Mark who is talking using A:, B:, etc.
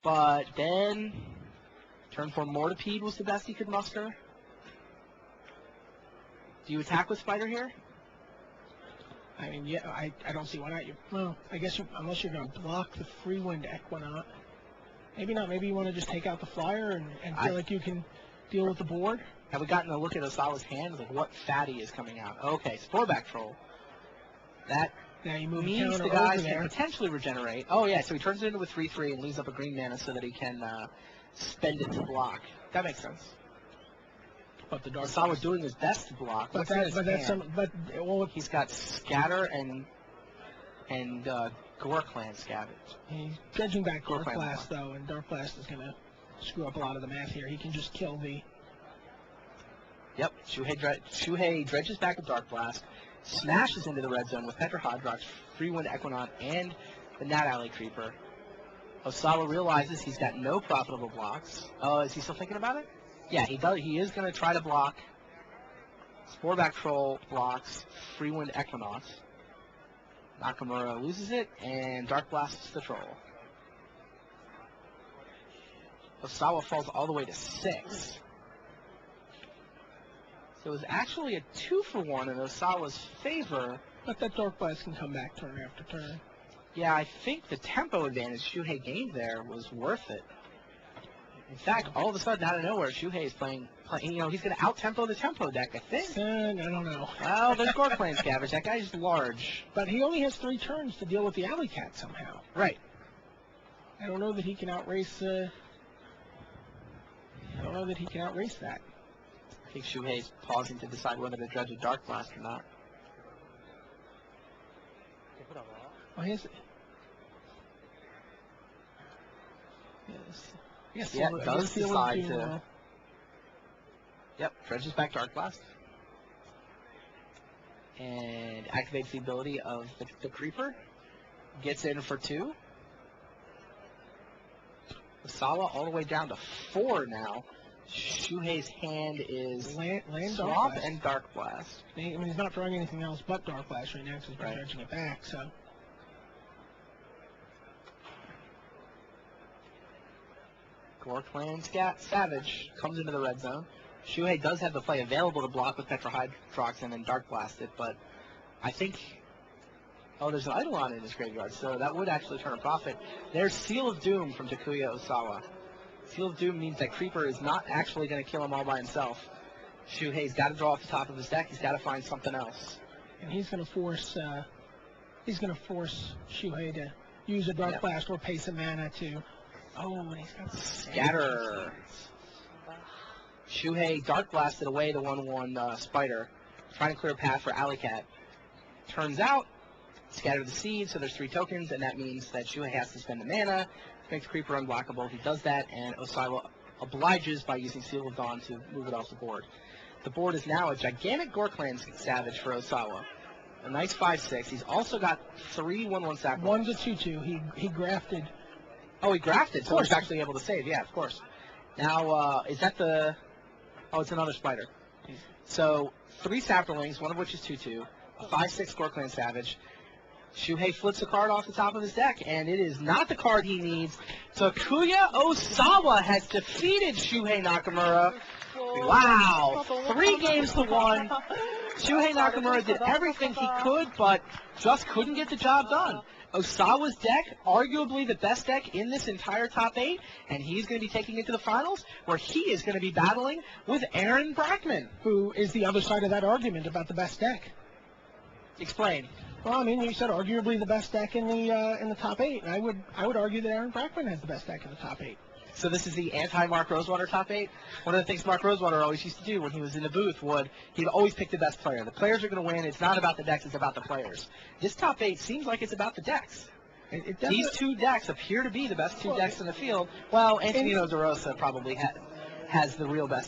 A: But then, turn 4 Mortipede was the best he could muster. Do you attack with Spider here?
B: I mean, yeah, I don't see why not. Well, I guess unless you're going to block the free wind Equinox. Maybe not. Maybe you want to just take out the flyer and feel like you can deal with the board.
A: Have we gotten a look at Osawa's hand? Like what fatty is coming out? Okay, Sporeback Troll. That means the guys can potentially regenerate. Oh yeah, so he turns it into a 3/3 and leaves up a green mana so that he can spend it to block. That makes sense.
C: But the Dark
A: Osawa doing his best to block.
B: He's
A: got Scatter and Gore Clan Scavenge.
B: He's dredging back Dark Blast though, and Dark Blast is going to screw up a lot of the math here. He can just kill the.
A: Yep, Shuhei dredges back with Dark Blast, smashes into the red zone with Petra Hydrox, Free Wind Equinox, and the Nat Alley Creeper. Osawa realizes he's got no profitable blocks. Oh, is he still thinking about it? Yeah, he does. He is going to try to block. Sporeback Troll blocks Free Wind Equinox. Nakamura loses it, and Dark blasts the Troll. Osawa falls all the way to 6. So it was actually a 2-for-1 in Osawa's favor.
B: But that Dark Blast can come back turn after turn.
A: Yeah, I think the tempo advantage Shuhei gained there was worth it. In fact, all of a sudden, out of nowhere, Shuhei is playing, you know, he's going to out-tempo the tempo deck, I think.
B: I don't know.
A: Well, there's Gore Clan Scavenge. That guy's large.
B: But he only has 3 turns to deal with the Alley Cat somehow.
A: Right.
B: I don't know that he can outrace that.
A: I think Shuhei's pausing to decide whether to dredge a Dark Blast or not.
B: Oh, he has...
A: Yes, yeah, it does decide to... Yep, dredges back Dark Blast. And activates the ability of the Creeper. Gets in for 2. Osawa all the way down to 4 now. Shuhei's hand is Swamp and Dark Blast.
B: I mean, he's not throwing anything else but Dark Blast right now because he's been dredging it back, so...
A: Gore Clan Savage comes into the red zone. Shuhei does have the play available to block with Petra Hydrox and then Dark Blast it, but I think... Oh, there's an Eidolon in his graveyard, so that would actually turn a profit. There's Seal of Doom from Takuya Osawa. Seal of Doom means that Creeper is not actually going to kill him all by himself. Shuhei's got to draw off the top of his deck. He's got to find something else.
B: And he's going to force Shuhei to use a Dark Blast or pay some mana to... Oh, and he's got
A: Scatter. Shuhei Dark Blasted away the 1/1 Spider, trying to clear a path for Alley Cat. Turns out, Scatter the Seed, so there's 3 tokens, and that means that Shuhei has to spend the mana to make the Creeper unblockable. He does that, and Osawa obliges by using Seal of Dawn to move it off the board. The board is now a gigantic Gore Clan Savage for Osawa. A nice 5/6. He's also got 3 1/1 sacrifices.
B: One's a 2/2. He grafted.
A: Oh, he grafted, so he's actually able to save. Yeah, of course. Now, is that the... Oh, it's another Spider. So, 3 Saplings, one of which is 2/2. A 5/6 Gore Clan Savage. Shuhei flips a card off the top of his deck, and it is not the card he needs. Takuya Osawa has defeated Shuhei Nakamura. Wow! 3 games to 1. Shuhei Nakamura did everything he could, but just couldn't get the job done. Osawa's deck, arguably the best deck in this entire top 8, and he's going to be taking it to the finals, where he is going to be battling with Aaron Brackman.
B: Who is the other side of that argument about the best deck?
A: Explain.
B: Well, I mean, you said arguably the best deck in the top 8, and I would argue that Aaron Brackman has the best deck in the top 8.
A: So this is the anti-Mark Rosewater top 8. One of the things Mark Rosewater always used to do when he was in the booth he'd always pick the best player. The players are going to win. It's not about the decks. It's about the players. This top 8 seems like it's about the decks. These 2 decks appear to be the best 2 decks in the field. Well, Antonino DeRosa probably has the real best